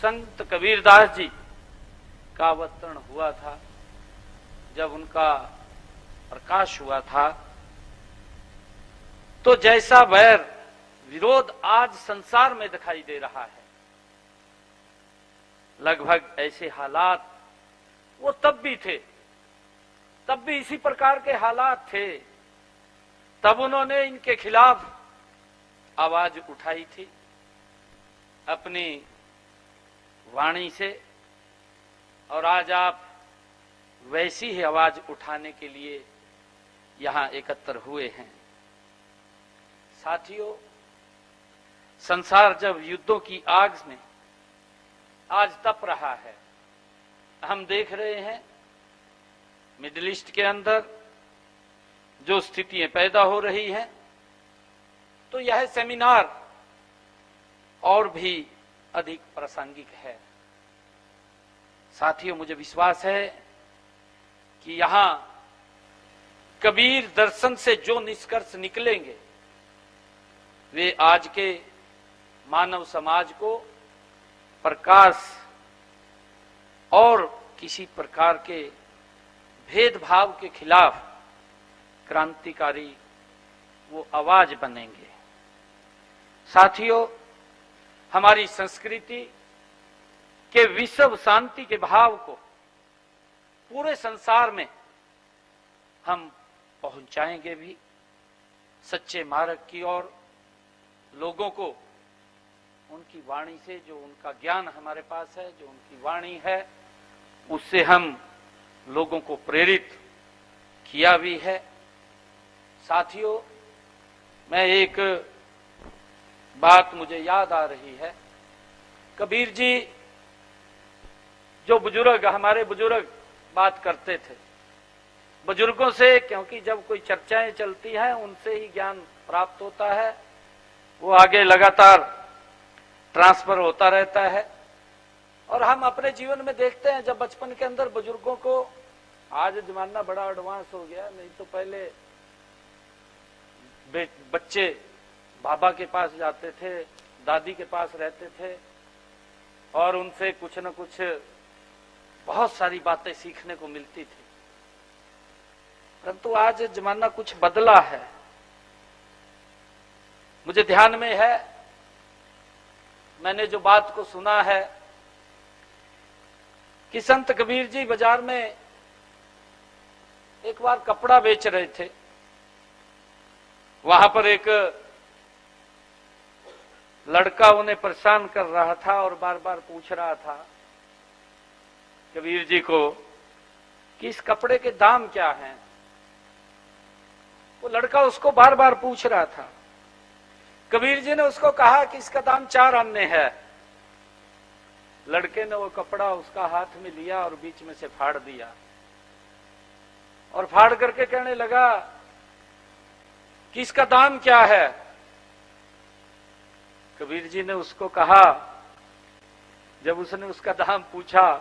संत कबीरदास जी का अवतरण हुआ था, जब उनका प्रकाश हुआ था, तो जैसा वैर विरोध आज संसार में दिखाई दे रहा है, लगभग ऐसे हालात वो तब भी थे, तब भी इसी प्रकार के हालात थे। तब उन्होंने इनके खिलाफ आवाज उठाई थी अपनी वाणी से, और आज आप वैसी ही आवाज उठाने के लिए यहां एकत्र हुए हैं। साथियों, संसार जब युद्धों की आग में आज तप रहा है, हम देख रहे हैं मिडिल ईस्ट के अंदर जो स्थितियां पैदा हो रही हैं, तो यह सेमिनार और भी अधिक प्रासंगिक है। साथियों, मुझे विश्वास है कि यहां कबीर दर्शन से जो निष्कर्ष निकलेंगे वे आज के मानव समाज को प्रकाश और किसी प्रकार के भेदभाव के खिलाफ क्रांतिकारी वो आवाज बनेंगे। साथियों, हमारी संस्कृति के विश्व शांति के भाव को पूरे संसार में हम पहुंचाएंगे भी, सच्चे मार्ग की ओर लोगों को उनकी वाणी से, जो उनका ज्ञान हमारे पास है, जो उनकी वाणी है, उससे हम लोगों को प्रेरित किया भी है। साथियों, मैं एक बात मुझे याद आ रही है। कबीर जी, जो बुजुर्ग, हमारे बुजुर्ग बात करते थे, बुजुर्गों से, क्योंकि जब कोई चर्चाएं चलती हैं उनसे ही ज्ञान प्राप्त होता है, वो आगे लगातार ट्रांसफर होता रहता है। और हम अपने जीवन में देखते हैं, जब बचपन के अंदर बुजुर्गों को, आज जमाना बड़ा एडवांस हो गया, नहीं तो पहले बच्चे बाबा के पास जाते थे, दादी के पास रहते थे और उनसे कुछ न कुछ बहुत सारी बातें सीखने को मिलती थी। परंतु आज जमाना कुछ बदला है। मुझे ध्यान में है, मैंने जो बात को सुना है कि संत कबीर जी बाजार में एक बार कपड़ा बेच रहे थे। वहां पर एक लड़का उन्हें परेशान कर रहा था और बार बार पूछ रहा था कबीर जी को कि इस कपड़े के दाम क्या हैं। वो लड़का उसको बार बार पूछ रहा था। कबीर जी ने उसको कहा कि इसका दाम 4 अन्ने है। लड़के ने वो कपड़ा उसका हाथ में लिया और बीच में से फाड़ दिया और फाड़ करके कहने लगा कि इसका दाम क्या है। कबीर जी ने उसको कहा, जब उसने उसका दाम पूछा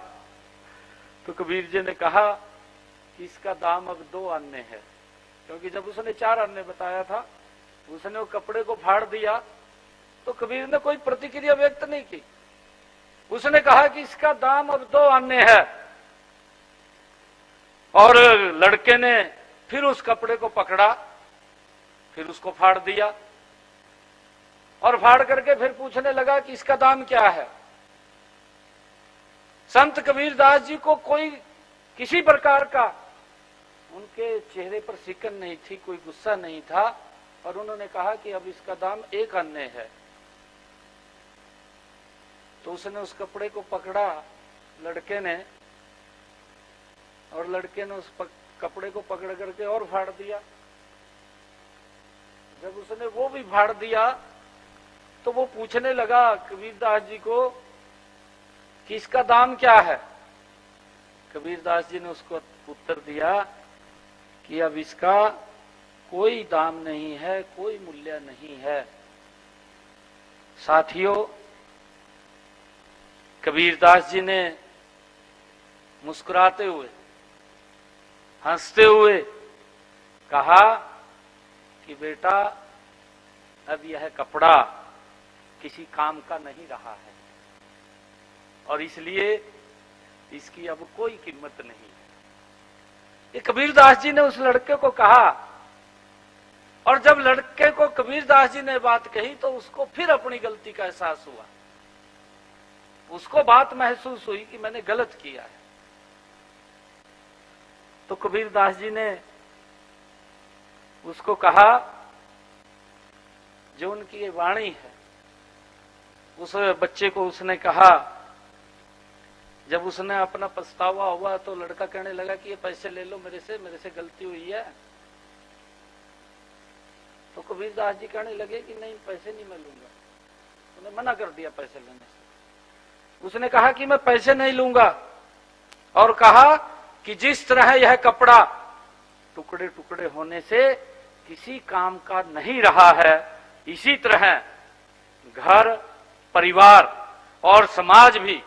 तो कबीर जी ने कहा कि इसका दाम अब 2 अन्ने है, क्योंकि जब उसने 4 अन्ने बताया था, उसने वो कपड़े को फाड़ दिया तो कबीर ने कोई प्रतिक्रिया व्यक्त नहीं की। उसने कहा कि इसका दाम अब 2 अन्ने है। और लड़के ने फिर उस कपड़े को पकड़ा, फिर उसको फाड़ दिया और फाड़ करके फिर पूछने लगा कि इसका दाम क्या है। संत कबीरदास जी को कोई किसी प्रकार का उनके चेहरे पर सिकन नहीं थी, कोई गुस्सा नहीं था, और उन्होंने कहा कि अब इसका दाम 1 अन्ने है। तो उसने उस कपड़े को पकड़ा लड़के ने, और लड़के ने उस कपड़े को पकड़ करके और फाड़ दिया। जब उसने वो भी फाड़ दिया तो वो पूछने लगा कबीरदास जी को कि इसका दाम क्या है। कबीरदास जी ने उसको उत्तर दिया कि अब इसका कोई दाम नहीं है, कोई मूल्य नहीं है। साथियों, कबीरदास जी ने मुस्कुराते हुए, हंसते हुए कहा कि बेटा, अब यह कपड़ा किसी काम का नहीं रहा है। और इसलिए इसकी अब कोई कीमत नहीं है। ये कबीरदास जी ने उस लड़के को कहा, और जब लड़के को कबीरदास जी ने बात कही तो उसको फिर अपनी गलती का एहसास हुआ। उसको बात महसूस हुई कि मैंने गलत किया है। तो कबीरदास जी ने उसको कहा, जो उनकी ये वाणी है, उस बच्चे को उसने कहा, जब उसने अपना पछतावा हुआ तो लड़का कहने लगा कि ये पैसे ले लो मेरे से गलती हुई है। तो कबीरदास जी कहने लगे कि नहीं, पैसे नहीं मैं लूंगा। उन्हें मना कर दिया पैसे लेने से। उसने कहा कि मैं पैसे नहीं लूंगा, और कहा कि जिस तरह यह कपड़ा टुकड़े टुकड़े होने से किसी काम का नहीं रहा है, इसी तरह घर, परिवार और समाज भी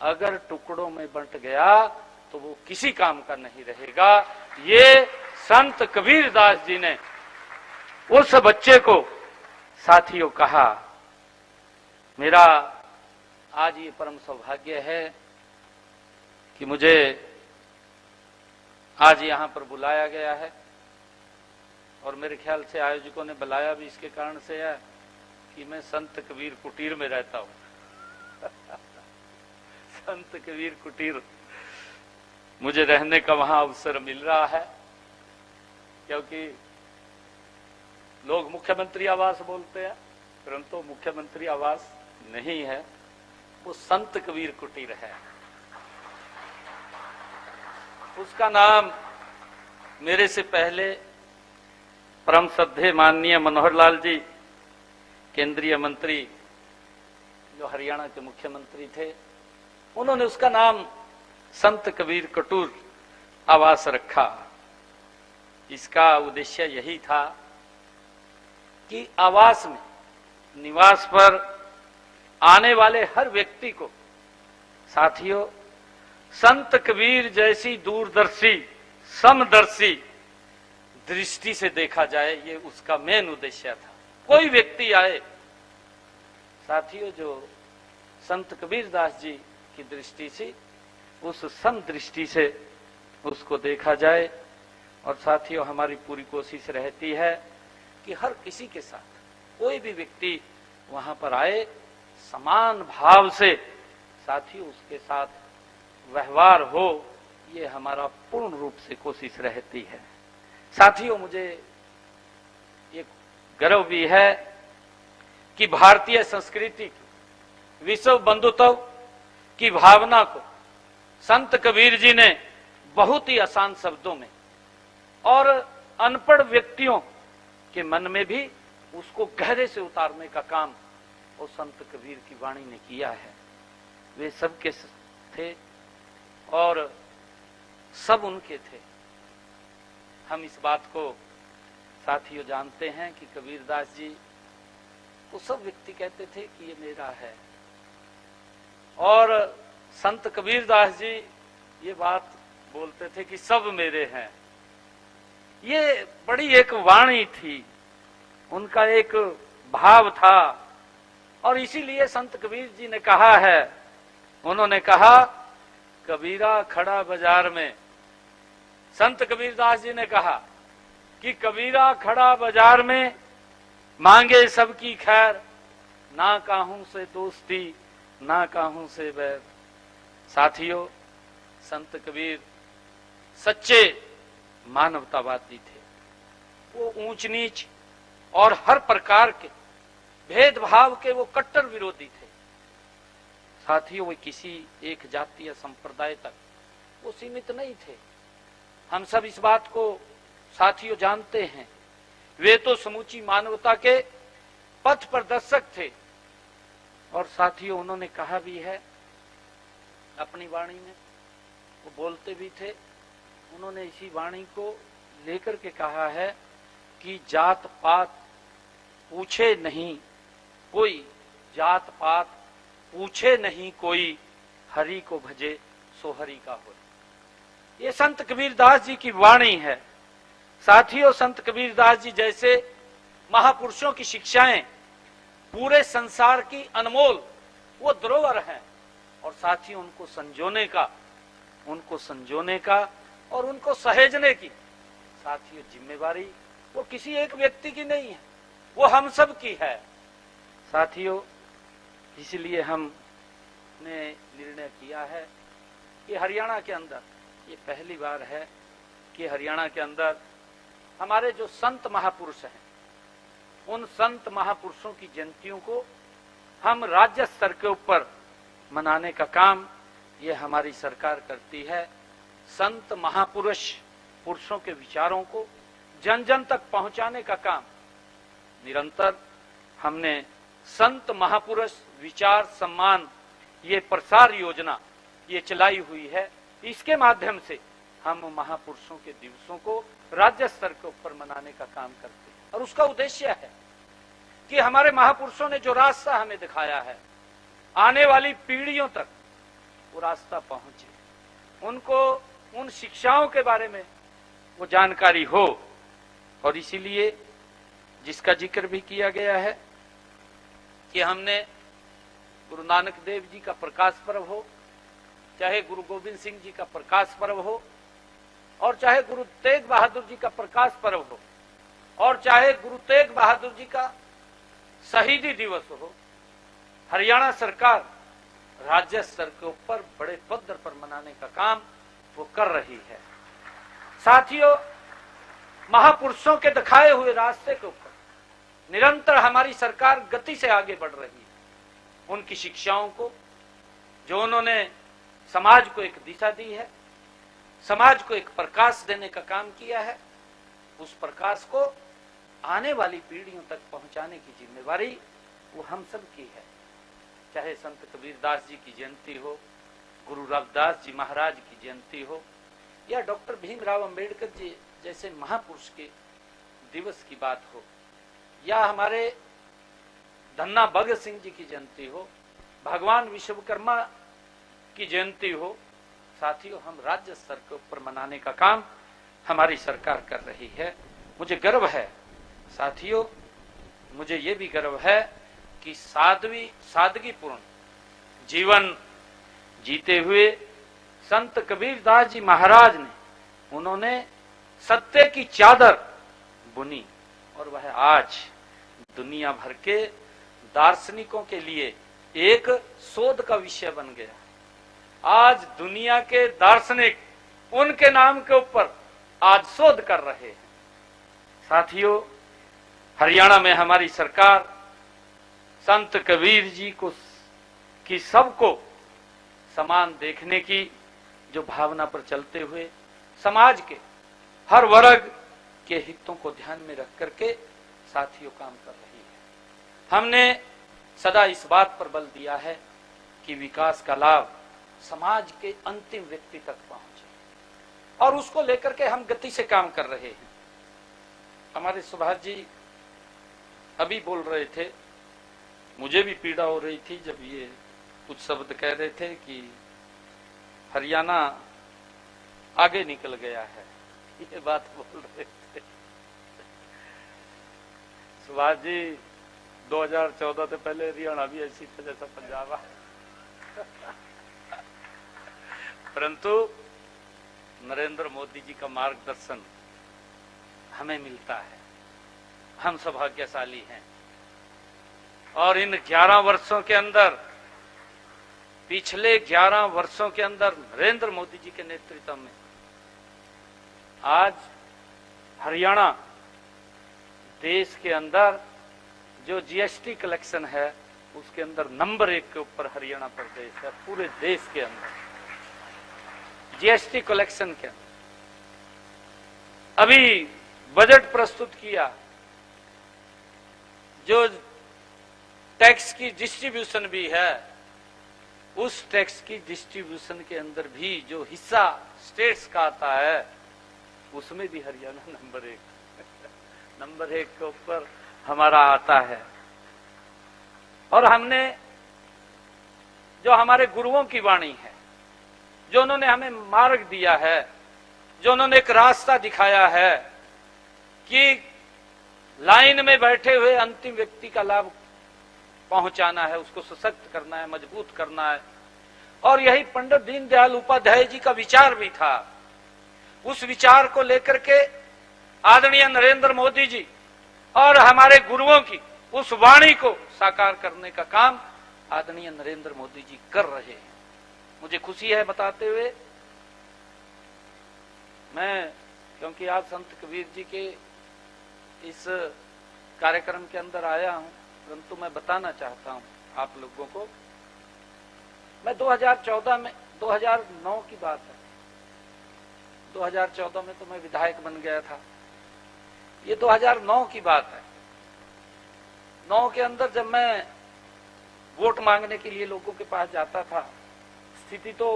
अगर टुकड़ों में बंट गया तो वो किसी काम का नहीं रहेगा। ये संत कबीरदास जी ने उस बच्चे को साथियों कहा। मेरा आज ये परम सौभाग्य है कि मुझे आज यहां पर बुलाया गया है, और मेरे ख्याल से आयोजकों ने बुलाया भी इसके कारण से है कि मैं संत कबीर कुटीर में रहता हूं। संत कबीर कुटीर मुझे रहने का वहां अवसर मिल रहा है, क्योंकि लोग मुख्यमंत्री आवास बोलते हैं, परंतु मुख्यमंत्री आवास नहीं है, वो संत कबीर कुटीर है। उसका नाम मेरे से पहले परम श्रद्धेय माननीय मनोहर लाल जी, केंद्रीय मंत्री जो हरियाणा के मुख्यमंत्री थे, उन्होंने उसका नाम संत कबीर कुटीर आवास रखा। इसका उद्देश्य यही था कि आवास में, निवास पर आने वाले हर व्यक्ति को साथियों संत कबीर जैसी दूरदर्शी, समदर्शी दृष्टि से देखा जाए। ये उसका मेन उद्देश्य था। कोई व्यक्ति आए साथियों, जो संत कबीरदास जी की दृष्टि से, उस समदृष्टि से उसको देखा जाए। और साथियों हमारी पूरी कोशिश रहती है कि हर किसी के साथ कोई भी व्यक्ति वहां पर आए, समान भाव से साथियों उसके साथ व्यवहार हो, ये हमारा पूर्ण रूप से कोशिश रहती है। साथियों मुझे ये गर्व भी है कि भारतीय संस्कृति की विश्व बंधुत्व की भावना को संत कबीर जी ने बहुत ही आसान शब्दों में और अनपढ़ व्यक्तियों के मन में भी उसको गहरे से उतारने का काम वो संत कबीर की वाणी ने किया है। वे सबके थे और सब उनके थे। हम इस बात को साथियों जानते हैं कि कबीरदास जी वो सब व्यक्ति कहते थे कि ये मेरा है, और संत कबीरदास जी ये बात बोलते थे कि सब मेरे हैं। ये बड़ी एक वाणी थी, उनका एक भाव था। और इसीलिए संत कबीर जी ने कहा है, उन्होंने कहा कबीरा खड़ा बाजार में, संत कबीरदास जी ने कहा कि कबीरा खड़ा बाजार में मांगे सबकी खैर, ना काहू से दोस्ती ना काहू से बैर। साथियों संत कबीर सच्चे मानवतावादी थे। वो ऊंच नीच और हर प्रकार के भेदभाव के वो कट्टर विरोधी थे। साथियों वे किसी एक जाति या संप्रदाय तक वो सीमित नहीं थे। हम सब इस बात को साथियों जानते हैं। वे तो समूची मानवता के पथ प्रदर्शक थे। और साथियों उन्होंने कहा भी है अपनी वाणी में, वो बोलते भी थे, उन्होंने इसी वाणी को लेकर के कहा है कि जात पात पूछे नहीं कोई, जात पात पूछे नहीं कोई, हरि को भजे सो हरि का हो। ये संत कबीरदास जी की वाणी है। साथियों संत कबीरदास जी जैसे महापुरुषों की शिक्षाएं पूरे संसार की अनमोल वो धरोहर हैं। और साथ ही उनको संजोने का और उनको सहेजने की साथियों जिम्मेवारी वो किसी एक व्यक्ति की नहीं है, वो हम सब की है साथियों। इसलिए हमने निर्णय किया है कि हरियाणा के अंदर ये पहली बार है कि हरियाणा के अंदर हमारे जो संत महापुरुष हैं, उन संत महापुरुषों की जयंतियों को हम राज्य स्तर के ऊपर मनाने का काम ये हमारी सरकार करती है। संत पुरुषों के विचारों को जन जन तक पहुंचाने का काम निरंतर हमने संत महापुरुष विचार सम्मान ये प्रसार योजना ये चलाई हुई है। इसके माध्यम से हम महापुरुषों के दिवसों को राज्य स्तर के ऊपर मनाने का काम करते हैं और उसका उद्देश्य है कि हमारे महापुरुषों ने जो रास्ता हमें दिखाया है, आने वाली पीढ़ियों तक वो रास्ता पहुंचे, उनको उन शिक्षाओं के बारे में वो जानकारी हो। और इसीलिए जिसका जिक्र भी किया गया है कि हमने गुरु नानक देव जी का प्रकाश पर्व हो, चाहे गुरु गोविंद सिंह जी का प्रकाश पर्व हो, और चाहे गुरु तेग बहादुर जी का प्रकाश पर्व हो, और चाहे गुरु तेग बहादुर जी का शहीदी दिवस हो, हरियाणा सरकार राज्य स्तर के ऊपर बड़े पद्धर पर मनाने का काम वो कर रही है। साथियों, महापुरुषों के दिखाए हुए रास्ते के ऊपर निरंतर हमारी सरकार गति से आगे बढ़ रही है। उनकी शिक्षाओं को जो उन्होंने समाज को एक दिशा दी है, समाज को एक प्रकाश देने का काम किया है, उस प्रकाश को आने वाली पीढ़ियों तक पहुंचाने की जिम्मेवारी वो हम सब की है। चाहे संत कबीरदास जी की जयंती हो, गुरु रविदास जी महाराज की जयंती हो, या डॉक्टर भीमराव अंबेडकर जी जैसे महापुरुष के दिवस की बात हो, या हमारे धन्ना भगत सिंह जी की जयंती हो, भगवान विश्वकर्मा की जयंती हो, साथियों हम राज्य स्तर के ऊपर मनाने का काम हमारी सरकार कर रही है। मुझे गर्व है साथियों, मुझे ये भी गर्व है कि सादगीपूर्ण जीवन जीते हुए संत कबीरदास जी महाराज ने उन्होंने सत्य की चादर बुनी और वह आज दुनिया भर के दार्शनिकों के लिए एक शोध का विषय बन गया। आज दुनिया के दार्शनिक उनके नाम के ऊपर आज शोध कर रहे हैं। साथियों, हरियाणा में हमारी सरकार संत कबीर जी को की सबको समान देखने की जो भावना पर चलते हुए समाज के हर वर्ग के हितों को ध्यान में रख करके साथियों काम कर रही है। हमने सदा इस बात पर बल दिया है कि विकास का लाभ समाज के अंतिम व्यक्ति तक पहुंचे और उसको लेकर के हम गति से काम कर रहे हैं। हमारे सुभाष जी अभी बोल रहे थे, मुझे भी पीड़ा हो रही थी जब ये कुछ शब्द कह रहे थे कि हरियाणा आगे निकल गया है, ये बात बोल रहे थे। सुभाष जी 2014 से पहले हरियाणा भी ऐसी था जैसा पंजाब। परंतु नरेंद्र मोदी जी का मार्गदर्शन हमें मिलता है, हम सौभाग्यशाली हैं। और इन 11 वर्षों के अंदर, पिछले 11 वर्षों के अंदर नरेंद्र मोदी जी के नेतृत्व में आज हरियाणा देश के अंदर जो जीएसटी कलेक्शन है उसके अंदर नंबर 1 के ऊपर हरियाणा प्रदेश है। पूरे देश के अंदर जीएसटी कलेक्शन के अंदर अभी बजट प्रस्तुत किया, जो टैक्स की डिस्ट्रीब्यूशन भी है, उस टैक्स की डिस्ट्रीब्यूशन के अंदर भी जो हिस्सा स्टेट्स का आता है उसमें भी हरियाणा नंबर 1 के ऊपर हमारा आता है। और हमने जो हमारे गुरुओं की वाणी है, जो उन्होंने हमें मार्ग दिया है, जो उन्होंने एक रास्ता दिखाया है कि लाइन में बैठे हुए अंतिम व्यक्ति का लाभ पहुंचाना है, उसको सशक्त करना है, मजबूत करना है, और यही पंडित दीनदयाल उपाध्याय जी का विचार भी था। उस विचार को लेकर के आदरणीय नरेंद्र मोदी जी और हमारे गुरुओं की उस वाणी को साकार करने का काम आदरणीय नरेंद्र मोदी जी कर रहे हैं। मुझे खुशी है बताते हुए, मैं क्योंकि आज संत कबीर जी के इस कार्यक्रम के अंदर आया हूं, परंतु मैं बताना चाहता हूं आप लोगों को, मैं 2014 में 2009 की बात है, 2014 में तो मैं विधायक बन गया था, ये 2009 की बात है। 9 के अंदर जब मैं वोट मांगने के लिए लोगों के पास जाता था, स्थिति तो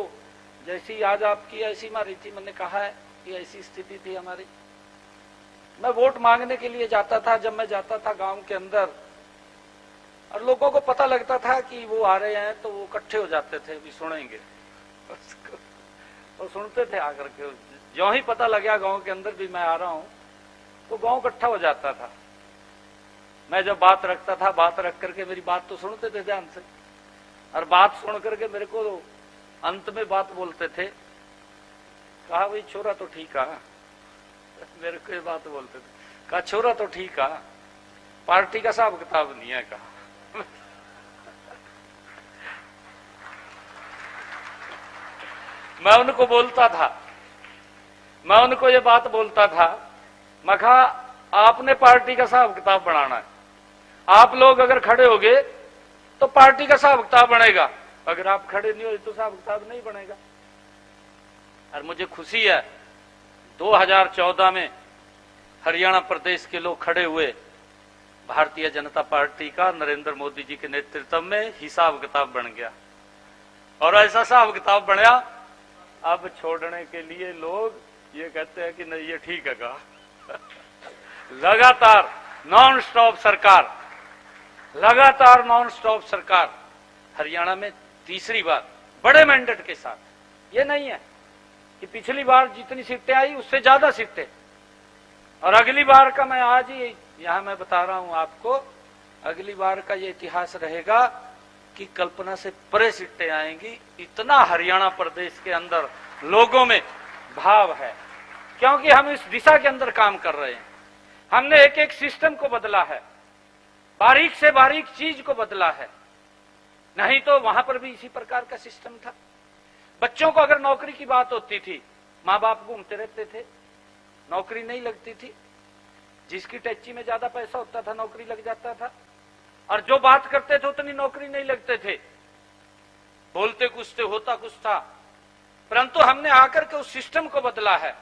जैसी आज आपकी ऐसी हमारी थी, मैंने कहा है कि ऐसी स्थिति थी हमारी। मैं वोट मांगने के लिए जाता था, जब मैं जाता था गांव के अंदर और लोगों को पता लगता था कि वो आ रहे हैं तो वो इकट्ठे हो जाते थे, भी सुनेंगे और सुनते थे आकर के। जो ही पता लगा गांव के अंदर भी मैं आ रहा हूं तो गांव इकट्ठा हो जाता था। मैं जब बात रखता था, बात रख करके मेरी बात तो सुनते थे ध्यान से, और बात सुन करके मेरे को अंत में बात बोलते थे, कहा भाई छोरा तो ठीक है, मेरे को ये बात बोलते थे, कहा छोरा तो ठीक है, पार्टी का हिसाब किताब नहीं है, कहा मैं उनको बोलता था, मैं उनको ये बात बोलता था, मैं कहा आपने पार्टी का हिसाब किताब बनाना है, आप लोग अगर खड़े होगे तो पार्टी का हिसाब किताब बनेगा, अगर आप खड़े नहीं हो तो हिसाब किताब नहीं बनेगा। और मुझे खुशी है 2014 में हरियाणा प्रदेश के लोग खड़े हुए, भारतीय जनता पार्टी का नरेंद्र मोदी जी के नेतृत्व में हिसाब किताब बन गया, और ऐसा हिसाब किताब बनया अब छोड़ने के लिए लोग ये कहते हैं कि नहीं ये ठीक है कहा लगातार नॉन स्टॉप सरकार, लगातार नॉन स्टॉप सरकार हरियाणा में तीसरी बार बड़े मैंडेट के साथ। ये नहीं है कि पिछली बार जितनी सीटें आई उससे ज्यादा सीटें, और अगली बार का मैं आज ही यहां मैं बता रहा हूं आपको, अगली बार का ये इतिहास रहेगा कि कल्पना से परे सीटें आएंगी। इतना हरियाणा प्रदेश के अंदर लोगों में भाव है, क्योंकि हम इस दिशा के अंदर काम कर रहे हैं। हमने एक एक सिस्टम को बदला है, बारीक से बारीक चीज को बदला है, नहीं तो वहां पर भी इसी प्रकार का सिस्टम था। बच्चों को अगर नौकरी की बात होती थी, माँ बाप घूमते रहते थे, नौकरी नहीं लगती थी, जिसकी टैक्सी में ज्यादा पैसा होता था नौकरी लग जाता था, और जो बात करते थे उतनी नौकरी नहीं लगते थे, बोलते कुछ थे होता कुछ था। परंतु हमने आकर के उस सिस्टम को बदला है,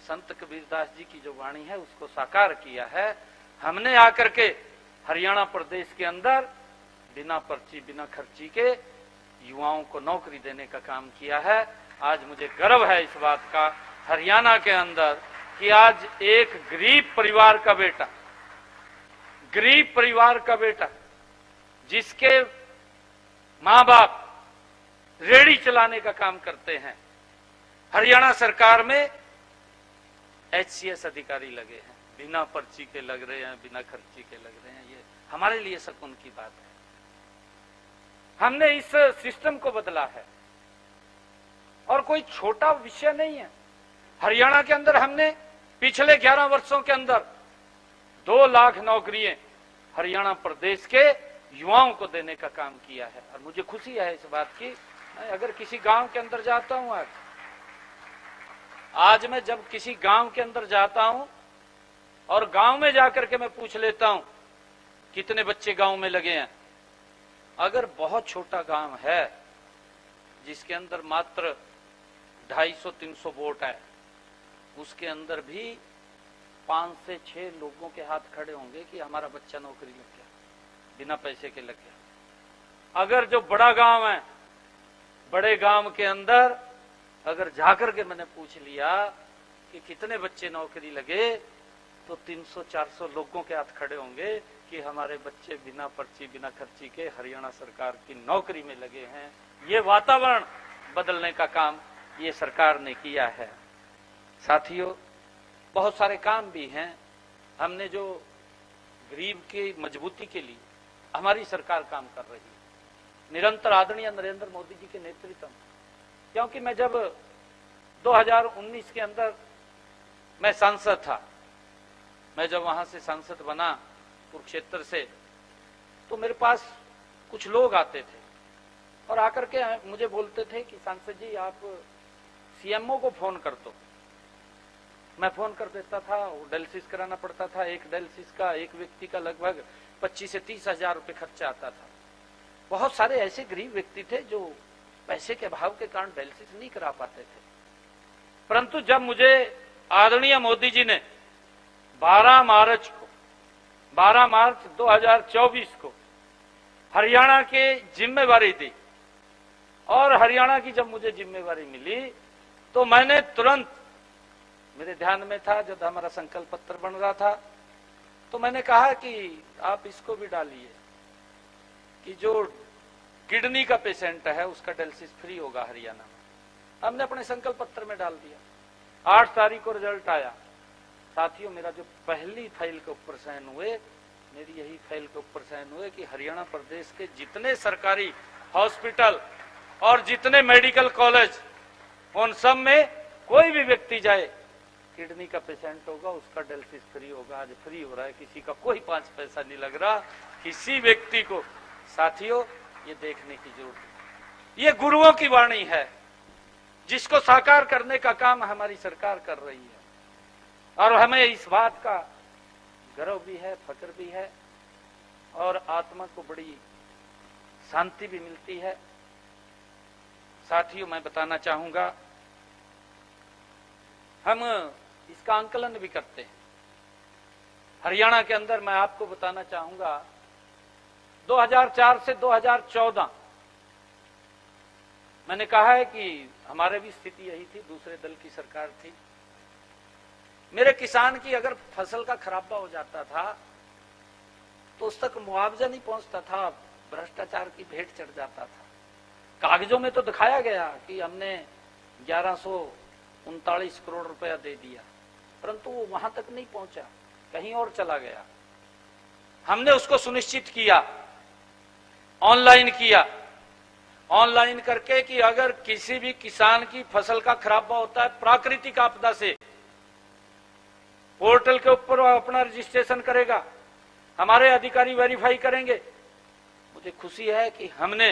संत कबीरदास जी की जो वाणी है उसको साकार किया है। हमने आकर के हरियाणा प्रदेश के अंदर बिना पर्ची बिना खर्ची के युवाओं को नौकरी देने का काम किया है। आज मुझे गर्व है इस बात का हरियाणा के अंदर कि आज एक गरीब परिवार का बेटा, गरीब परिवार का बेटा जिसके मां बाप रेड़ी चलाने का काम करते हैं, हरियाणा सरकार में HCS अधिकारी लगे हैं, बिना पर्ची के लग रहे हैं, बिना खर्ची के लग रहे हैं। ये हमारे लिए सुकून की बात है। हमने इस सिस्टम को बदला है और कोई छोटा विषय नहीं है। हरियाणा के अंदर हमने पिछले 11 वर्षों के अंदर 2 लाख नौकरियां हरियाणा प्रदेश के युवाओं को देने का काम किया है, और मुझे खुशी है इस बात की। मैं अगर किसी गांव के अंदर जाता हूं, आज मैं जब किसी गांव के अंदर जाता हूं और गांव में जाकर के मैं पूछ लेता हूं कितने बच्चे गांव में लगे हैं, अगर बहुत छोटा गांव है जिसके अंदर मात्र 250-300 वोट है, उसके अंदर भी 5 से 6 लोगों के हाथ खड़े होंगे कि हमारा बच्चा नौकरी लग गया, बिना पैसे के लग गया। अगर जो बड़ा गांव है, बड़े गांव के अंदर अगर जाकर के मैंने पूछ लिया कि कितने बच्चे नौकरी लगे, तो 300-400 लोगों के हाथ खड़े होंगे कि हमारे बच्चे बिना पर्ची बिना खर्ची के हरियाणा सरकार की नौकरी में लगे हैं। ये वातावरण बदलने का काम ये सरकार ने किया है। साथियों, बहुत सारे काम भी हैं। हमने जो गरीब की मजबूती के लिए हमारी सरकार काम कर रही है, निरंतर आदरणीय नरेंद्र मोदी जी के नेतृत्व में। क्योंकि मैं जब 2019 के अंदर मैं सांसद था, मैं जब वहां से सांसद बना कुरुक्षेत्र से, तो मेरे पास कुछ लोग आते थे और आकर के मुझे बोलते थे कि सांसद जी आप सीएमओ को फोन कर दो। मैं फोन कर देता था, वो डायलिसिस कराना पड़ता था। एक डायलिसिस का एक व्यक्ति का लगभग 25 से 30 हजार रुपये खर्चा आता था। बहुत सारे ऐसे गरीब व्यक्ति थे जो पैसे के अभाव के कारण डायलिसिस नहीं करा पाते थे। परंतु जब मुझे आदरणीय मोदी जी ने 12 मार्च 2024 को हरियाणा के जिम्मेवारी दी और हरियाणा की जब मुझे जिम्मेवारी मिली तो मैंने तुरंत, मेरे ध्यान में था जब हमारा संकल्प पत्र बन रहा था, तो मैंने कहा कि आप इसको भी डालिए कि जो किडनी का पेशेंट है उसका डायलिसिस फ्री होगा हरियाणा में। हमने अपने संकल्प पत्र में डाल दिया। 8 तारीख को रिजल्ट आया। साथियों, मेरा जो पहली फाइल के ऊपर साइन हुए, मेरी यही फाइल के ऊपर साइन हुए कि हरियाणा प्रदेश के जितने सरकारी हॉस्पिटल और जितने मेडिकल कॉलेज, उन सब में कोई भी व्यक्ति जाए, किडनी का पेशेंट होगा उसका डायलिसिस फ्री होगा। आज फ्री हो रहा है, किसी का कोई 5 पैसा नहीं लग रहा किसी व्यक्ति को। साथियों, ये देखने की जरूरत है। ये गुरुओं की वाणी है जिसको साकार करने का काम हमारी सरकार कर रही है और हमें इस बात का गर्व भी है, फक्र भी है और आत्मा को बड़ी शांति भी मिलती है। साथियों, मैं बताना चाहूंगा, हम इसका आंकलन भी करते हैं। हरियाणा के अंदर मैं आपको बताना चाहूंगा 2004 से 2014 मैंने कहा है कि हमारे भी स्थिति यही थी, दूसरे दल की सरकार थी। मेरे किसान की अगर फसल का खराबा हो जाता था तो उस तक मुआवजा नहीं पहुंचता था, भ्रष्टाचार की भेंट चढ़ जाता था। कागजों में तो दिखाया गया कि हमने 1139 करोड़ रुपया दे दिया, परंतु वो वहां तक नहीं पहुंचा, कहीं और चला गया। हमने उसको सुनिश्चित किया, ऑनलाइन किया, ऑनलाइन करके कि अगर किसी भी किसान की फसल का खराबा होता है प्राकृतिक आपदा से, पोर्टल के ऊपर अपना रजिस्ट्रेशन करेगा, हमारे अधिकारी वेरीफाई करेंगे। मुझे खुशी है कि हमने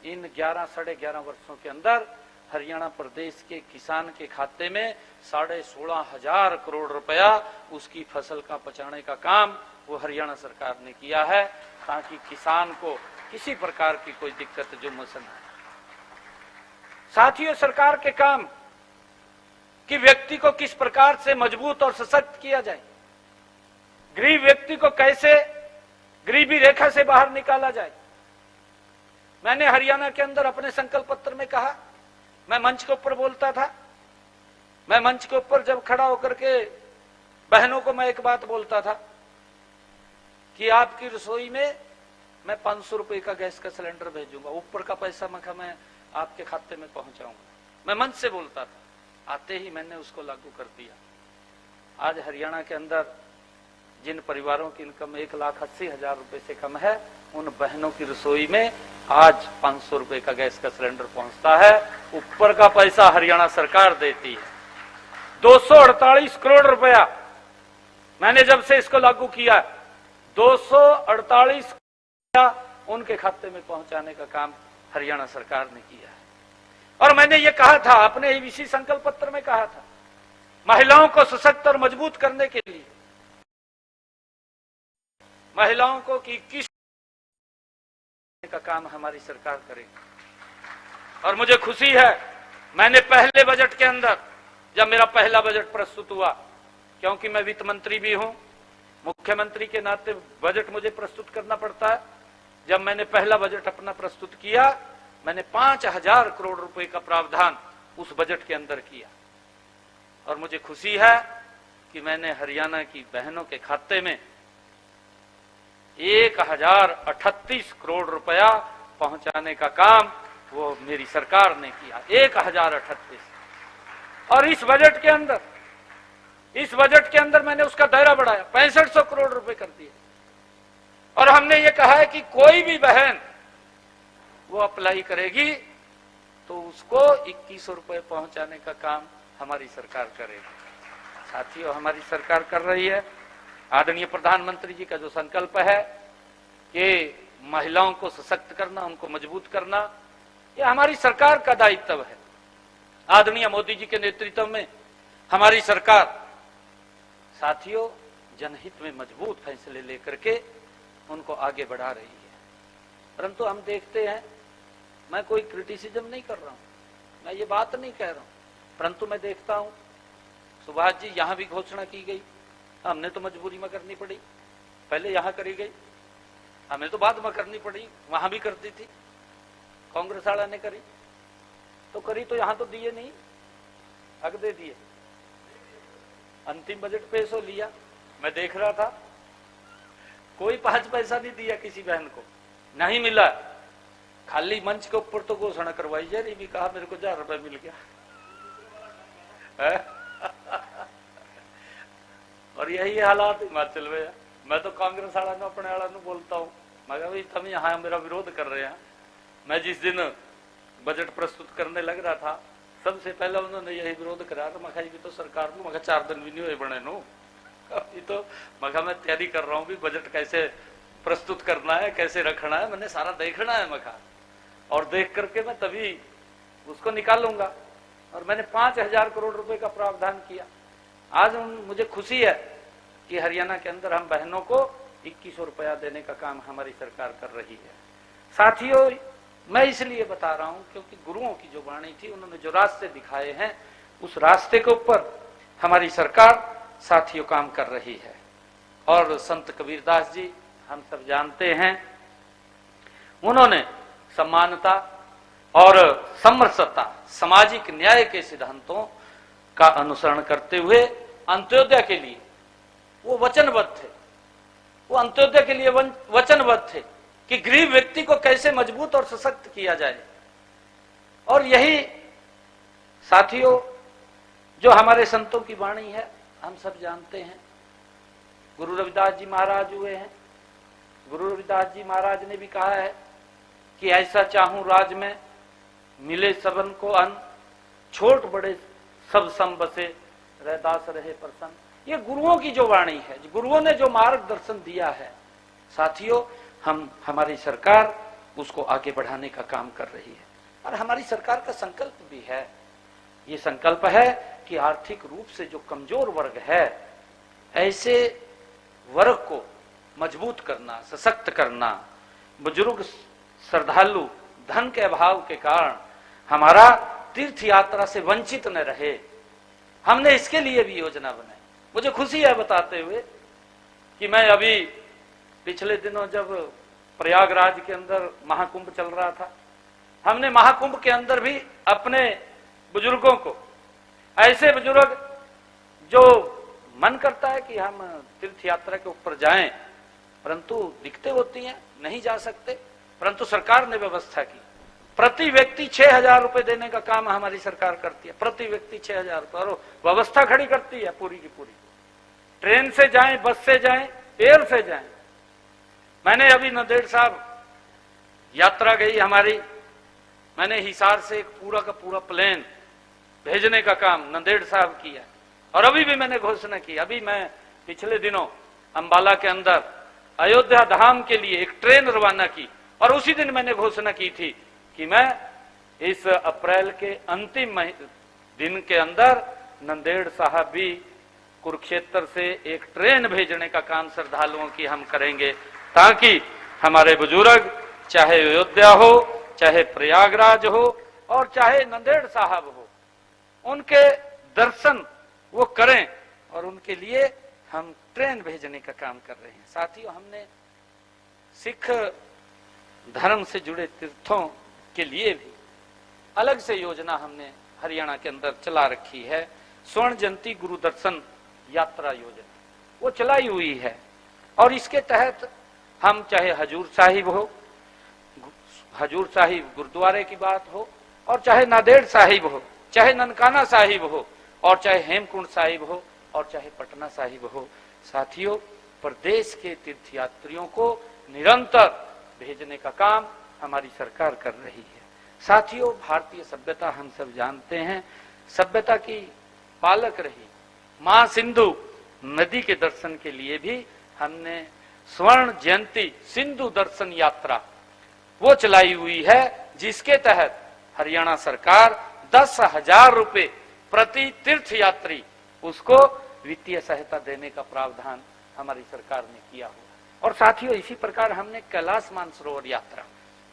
इन 11 साढ़े 11 वर्षों के अंदर हरियाणा प्रदेश के किसान के खाते में 16,500 करोड़ रुपया उसकी फसल का पहुंचाने का काम वो हरियाणा सरकार ने किया है, ताकि किसान को किसी प्रकार की कोई दिक्कत जो मसला है। साथियों, सरकार के काम कि व्यक्ति को किस प्रकार से मजबूत और सशक्त किया जाए, गरीब व्यक्ति को कैसे गरीबी रेखा से बाहर निकाला जाए। मैंने हरियाणा के अंदर अपने संकल्प पत्र में कहा, मैं मंच के ऊपर बोलता था, मैं मंच के ऊपर जब खड़ा होकर के बहनों को मैं एक बात बोलता था कि आपकी रसोई में मैं 500 रुपए का गैस का सिलेंडर भेजूंगा, ऊपर का पैसा मैं आपके खाते में पहुंचाऊंगा। मैं मंच से बोलता था, आते ही मैंने उसको लागू कर दिया। आज हरियाणा के अंदर जिन परिवारों की इनकम 1,80,000 रुपए से कम है, उन बहनों की रसोई में आज 500 रुपए का गैस का सिलेंडर पहुंचता है, ऊपर का पैसा हरियाणा सरकार देती है। 248 करोड़ रुपया मैंने जब से इसको लागू किया, 248 उनके खाते में पहुंचाने का काम हरियाणा सरकार ने किया है। और मैंने ये कहा था, अपने ही इसी संकल्प पत्र में कहा था, महिलाओं को सशक्त और मजबूत करने के लिए महिलाओं को कि किस का काम हमारी सरकार करेगी। और मुझे खुशी है, मैंने पहले बजट के अंदर जब मेरा पहला बजट प्रस्तुत हुआ, क्योंकि मैं वित्त मंत्री भी हूं, मुख्यमंत्री के नाते बजट मुझे प्रस्तुत करना पड़ता है। जब मैंने पहला बजट अपना प्रस्तुत किया, मैंने 5,000 करोड़ रुपए का प्रावधान उस बजट के अंदर किया। और मुझे खुशी है कि मैंने हरियाणा की बहनों के खाते में 1,038 करोड़ रुपया पहुंचाने का काम वो मेरी सरकार ने किया, 1,038। और इस बजट के अंदर मैंने उसका दायरा बढ़ाया, 6500 करोड़ रुपए कर दिए। और हमने ये कहा है कि कोई भी बहन वो अप्लाई करेगी तो उसको 2100 रुपए पहुंचाने का काम हमारी सरकार करेगी। साथियों, हमारी सरकार कर रही है। आदरणीय प्रधानमंत्री जी का जो संकल्प है कि महिलाओं को सशक्त करना, उनको मजबूत करना, ये हमारी सरकार का दायित्व है। आदरणीय मोदी जी के नेतृत्व में हमारी सरकार साथियों जनहित में मजबूत फैसले लेकर के उनको आगे बढ़ा रही है। परंतु हम देखते हैं, मैं कोई क्रिटिसिज्म नहीं कर रहा हूं, मैं ये बात नहीं कह रहा हूं, परंतु मैं देखता हूं सुभाष जी यहां भी घोषणा की गई, हमने तो मजबूरी में करनी पड़ी, पहले यहां करी गई, हमें तो बाद में करनी पड़ी, वहां भी करती थी, कांग्रेस वाला ने करी तो करी, तो यहां तो दिए नहीं, हक दे दिए। अंतिम बजट पेश हो लिया, मैं देख रहा था, कोई 5 पैसा नहीं दिया किसी बहन को, नहीं मिला। खाली मंच के ऊपर तो घोषणा करवाई जा रही, भी कहा मेरे को 1000 रुपए मिल गया और यही हालात हिमाचल में है। मैं तो कांग्रेस वाला ने अपने वाला ने बोलता हूँ, मगर भाई तुम यहाँ मेरा विरोध कर रहे हैं। मैं जिस दिन बजट प्रस्तुत करने लग रहा था, सबसे पहले उन्होंने यही विरोध करा, तो मखा भी तो सरकार को मखा 4 दिन भी नहीं हुए बने नो, अभी तो मखा मैं तैयारी कर रहा हूँ भी बजट कैसे प्रस्तुत करना है, कैसे रखना है, मैंने सारा देखना है मखा, और देख करके मैं तभी उसको निकालूंगा। और मैंने 5000 करोड़ रुपए का प्रावधान किया। आज मुझे खुशी है कि हरियाणा के अंदर हम बहनों को 2100 रुपया देने का काम हमारी सरकार कर रही है। साथियों, मैं इसलिए बता रहा हूं क्योंकि गुरुओं की जो वाणी थी, उन्होंने जो रास्ते दिखाए हैं, उस रास्ते के ऊपर हमारी सरकार साथियों काम कर रही है। और संत कबीरदास जी हम सब जानते हैं, उन्होंने समानता और समरसता, सामाजिक न्याय के सिद्धांतों का अनुसरण करते हुए अंत्योदय के लिए वो वचनबद्ध थे। वो अंत्योदय के लिए वचनबद्ध थे कि गरीब व्यक्ति को कैसे मजबूत और सशक्त किया जाए। और यही साथियों जो हमारे संतों की वाणी है, हम सब जानते हैं। गुरु रविदास जी महाराज हुए हैं, गुरु रविदास जी महाराज ने भी कहा है कि ऐसा चाहूं राज में मिले सबन को अन्न, छोट बड़े सब सम बसे, रहदास रहे प्रसन्न। ये गुरुओं की जो वाणी है, गुरुओं ने जो मार्गदर्शन दिया है, साथियों हमारी सरकार उसको आगे बढ़ाने का काम कर रही है। और हमारी सरकार का संकल्प भी है, ये संकल्प है कि आर्थिक रूप से जो कमजोर वर्ग है, ऐसे वर्ग को मजबूत करना, सशक्त करना। बुजुर्ग श्रद्धालु धन के अभाव के कारण हमारा तीर्थ यात्रा से वंचित न रहे, हमने इसके लिए भी योजना बनाई। मुझे खुशी है बताते हुए कि मैं अभी पिछले दिनों जब प्रयागराज के अंदर महाकुंभ चल रहा था, हमने महाकुंभ के अंदर भी अपने बुजुर्गों को, ऐसे बुजुर्ग जो मन करता है कि हम तीर्थ यात्रा के ऊपर जाएं, परंतु दिक्कतें होती हैं, नहीं जा सकते, परंतु सरकार ने व्यवस्था की। प्रति व्यक्ति 6000 रुपए देने का काम हमारी सरकार करती है, प्रति व्यक्ति 6000 रुपए, और व्यवस्था खड़ी करती है पूरी की पूरी। ट्रेन से जाएं, बस से जाएं, एयर से जाएं। मैंने अभी नंदेड़ साहब यात्रा गई हमारी, मैंने हिसार से एक पूरा का पूरा प्लेन भेजने का काम नंदेड़ साहब किया। और अभी भी मैंने घोषणा की, अभी मैं पिछले दिनों अंबाला के अंदर अयोध्या धाम के लिए एक ट्रेन रवाना की, और उसी दिन मैंने घोषणा की थी कि मैं इस अप्रैल के अंतिम दिन के अंदर नंदेड़ साहब भी कुरुक्षेत्र से एक ट्रेन भेजने का काम श्रद्धालुओं की हम करेंगे, ताकि हमारे बुजुर्ग चाहे अयोध्या हो, चाहे प्रयागराज हो, और चाहे नंदेड़ साहब हो, उनके दर्शन वो करें, और उनके लिए हम ट्रेन भेजने का काम कर रहे हैं। साथियों, हमने सिख धर्म से जुड़े तीर्थों के लिए भी अलग से योजना हमने हरियाणा के अंदर चला रखी है। स्वर्ण जयंती गुरु दर्शन यात्रा योजना वो चलाई हुई है, और इसके तहत हम चाहे हजूर साहिब हो, हजूर साहिब गुरुद्वारे की बात हो, और चाहे नांदेड़ साहिब हो, चाहे ननकाना साहिब हो, और चाहे हेमकुंड साहिब हो, और चाहे पटना साहिब हो, साथियों प्रदेश के तीर्थयात्रियों को निरंतर भेजने का काम हमारी सरकार कर रही है। साथियों, भारतीय सभ्यता हम सब जानते हैं, सभ्यता की पालक रही। मां सिंधु नदी के दर्शन के लिए भी हमने स्वर्ण जयंती सिंधु दर्शन यात्रा वो चलाई हुई है, जिसके तहत हरियाणा सरकार 10,000 रुपए प्रति तीर्थ यात्री उसको वित्तीय सहायता देने का प्रावधान हमारी सरकार ने किया हुआ। और साथियों, इसी प्रकार हमने कैलाश मानसरोवर यात्रा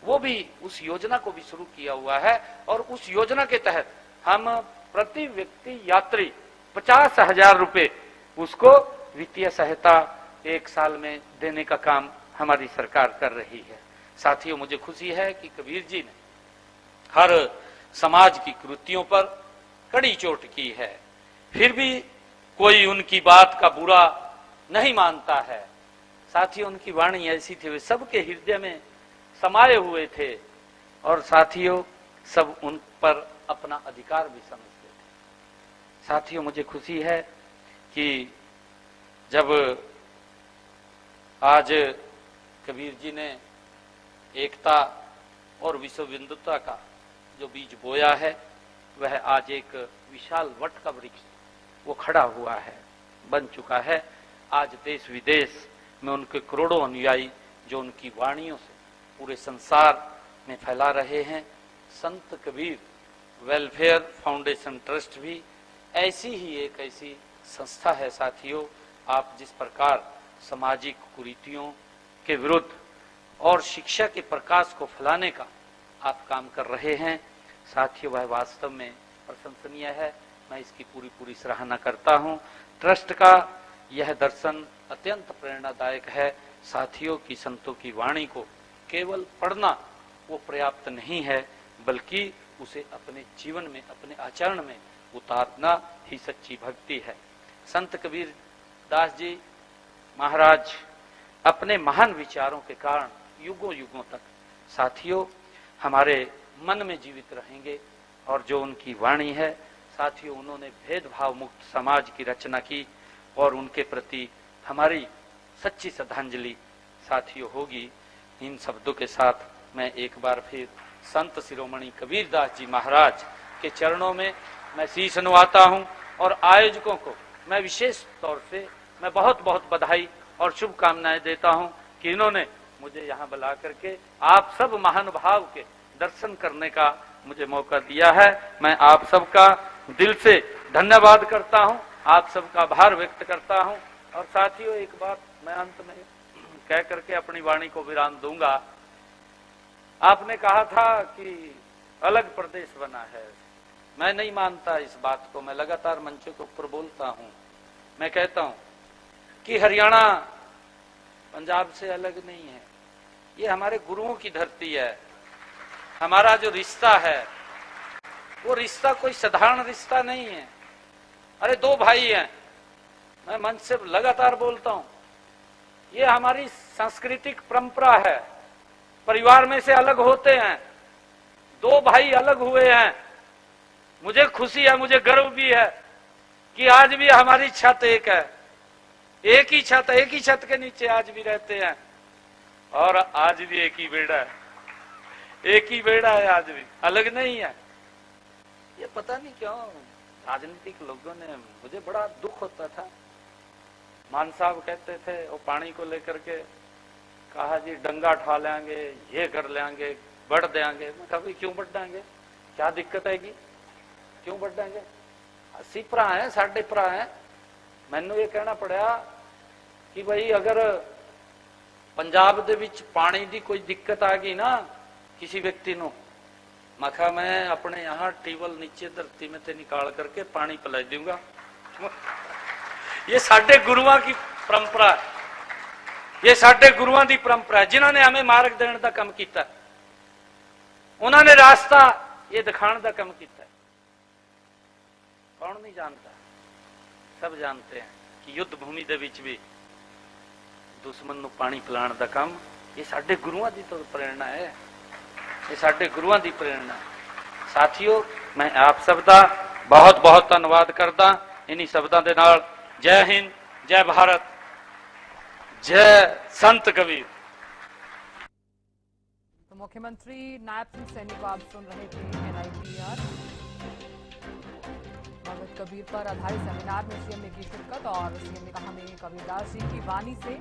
वो भी उस योजना को भी शुरू किया हुआ है, और उस योजना के तहत हम प्रति व्यक्ति यात्री 50,000 रुपए उसको वित्तीय सहायता एक साल में देने का काम हमारी सरकार कर रही है। साथियों, मुझे खुशी है कि कबीर जी ने हर समाज की कृतियों पर कड़ी चोट की है, फिर भी कोई उनकी बात का बुरा नहीं मानता है। साथियों, उनकी वाणी ऐसी थी, वे सबके हृदय में समाये हुए थे, और साथियों सब उन पर अपना अधिकार भी समझते थे। साथियों, मुझे खुशी है कि जब आज कबीर जी ने एकता और विश्व बिंदुता का जो बीज बोया है, वह आज एक विशाल वट का वृक्ष वो खड़ा हुआ है, बन चुका है। आज देश विदेश में उनके करोड़ों अनुयायी जो उनकी वाणियों से पूरे संसार में फैला रहे हैं। संत कबीर वेलफेयर फाउंडेशन ट्रस्ट भी ऐसी ही एक ऐसी संस्था है। साथियों, आप जिस प्रकार सामाजिक कुरीतियों के विरुद्ध और शिक्षा के प्रकाश को फैलाने का आप काम कर रहे हैं, साथियों, वह वास्तव में प्रशंसनीय है। मैं इसकी पूरी सराहना करता हूं। ट्रस्ट का यह दर्शन अत्यंत प्रेरणादायक है। साथियों, की संतों की वाणी को केवल पढ़ना वो पर्याप्त नहीं है, बल्कि उसे अपने जीवन में, अपने आचरण में उतारना ही सच्ची भक्ति है। संत कबीर दास जी महाराज अपने महान विचारों के कारण युगों युगों तक साथियों हमारे मन में जीवित रहेंगे। और जो उनकी वाणी है साथियों, उन्होंने भेदभाव मुक्त समाज की रचना की, और उनके प्रति हमारी सच्ची श्रद्धांजलि साथियों होगी। इन शब्दों के साथ मैं एक बार फिर संत शिरोमणि कबीर दास जी महाराज के चरणों में मैं शीश नवाता हूं, और आयोजकों को मैं विशेष तौर से मैं बहुत बहुत बधाई और शुभकामनाएं देता हूं कि इन्होंने मुझे यहाँ बुला करके आप सब महानुभाव के दर्शन करने का मुझे मौका दिया है। मैं आप सबका दिल से धन्यवाद करता हूं, आप सबका आभार व्यक्त करता हूं। और साथियों, एक बात मैं अंत में कह करके अपनी वाणी को विराम दूंगा। आपने कहा था कि अलग प्रदेश बना है, मैं नहीं मानता इस बात को। मैं लगातार मंचों के ऊपर बोलता हूं, मैं कहता हूं कि हरियाणा पंजाब से अलग नहीं है, ये हमारे गुरुओं की धरती है। हमारा जो रिश्ता है वो रिश्ता कोई साधारण रिश्ता नहीं है। अरे दो भाई हैं, मैं मंच से लगातार बोलता हूं, ये हमारी सांस्कृतिक परंपरा है। परिवार में से अलग होते हैं, दो भाई अलग हुए हैं। मुझे खुशी है, मुझे गर्व भी है कि आज भी हमारी छत एक है, एक ही छत के नीचे आज भी रहते हैं, और आज भी एक ही बेड़ा है, एक ही बेड़ा है, आज भी अलग नहीं है। ये पता नहीं क्यों राजनीतिक लोगों ने, मुझे बड़ा दुख होता था। मान साहब कहते थे वो पानी को लेकर के, कहा जी डंगा ठा लेंगे, ये कर लेंगे, बढ़ देंगे। मैं कहा क्यों बढ़ देंगे, क्या दिक्कत आएगी, क्यों बढ़ देंगे? 80 भरा है, 1.5 भरा है। मैनू ये कहना पड़ा कि भाई अगर पंजाब दे विच पानी दी कोई दिक्कत आ गई ना किसी व्यक्ति नो, मैं मैं अपने यहाँ टेबल नीचे धरती में से निकाल करके पानी पिला दूंगा। ये साडे गुरुआं की परंपरा है, ये साडे गुरुआं दी परंपरा है, जिन्होंने हमें मार्ग देने का काम किया, उन्होंने रास्ता ये दिखाने का काम किया। कौन नहीं जानता, सब जानते हैं कि युद्ध भूमि दे विच भी दुश्मन नूं पानी पिलाने का काम ये साडे गुरुआं दी तो प्रेरणा है, ये साडे गुरुआं दी प्रेरणा। साथियों, मैं आप सब दा बहुत बहुत धन्यवाद करदा। इन्हीं शब्दों के नाल जय हिंद, जय भारत, जय संत कबीर। मुख्यमंत्री नायब सिंह सैनी को आप सुन रहे थे। NIPR भगत कबीर पर आधारित सेमिनार में सीएम ने की शिरकत और सीएम ने कहा हमें कबीरदास जी की वाणी से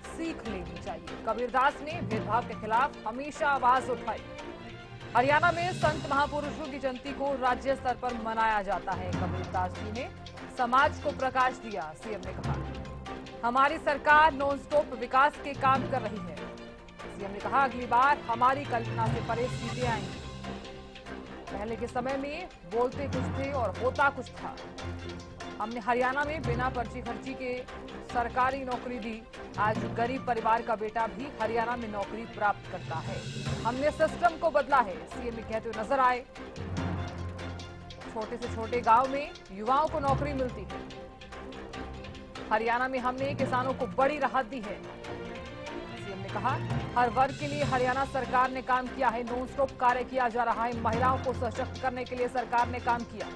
सीख लेनी चाहिए। कबीरदास ने भेदभाव के खिलाफ हमेशा आवाज उठाई। हरियाणा में संत महापुरुषों की जयंती को राज्य स्तर पर मनाया जाता है। कबीरदास जी ने समाज को प्रकाश दिया। सीएम ने कहा हमारी सरकार नॉन स्टॉप विकास के काम कर रही है। सीएम ने कहा अगली बार हमारी कल्पना से परे सीटें आएंगी। पहले के समय में बोलते कुछ थे और होता कुछ था। हमने हरियाणा में बिना पर्ची खर्ची के सरकारी नौकरी दी। आज गरीब परिवार का बेटा भी हरियाणा में नौकरी प्राप्त करता है। हमने सिस्टम को बदला है। सीएम कहते हुए नजर आए। छोटे से छोटे गांव में युवाओं को नौकरी मिलती है। हरियाणा में हमने किसानों को बड़ी राहत दी है। सीएम ने कहा हर वर्ग के लिए हरियाणा सरकार ने काम किया है। नॉन स्टॉप कार्य किया जा रहा है। महिलाओं को सशक्त करने के लिए सरकार ने काम किया।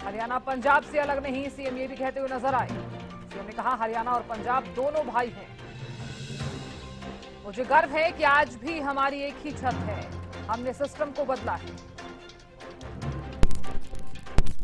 हरियाणा पंजाब से अलग नहीं। सीएम ये भी कहते हुए नजर आए। सीएम ने कहा हरियाणा और पंजाब दोनों भाई हैं। मुझे गर्व है कि आज भी हमारी एक ही छत है। हमने सिस्टम को बदला है।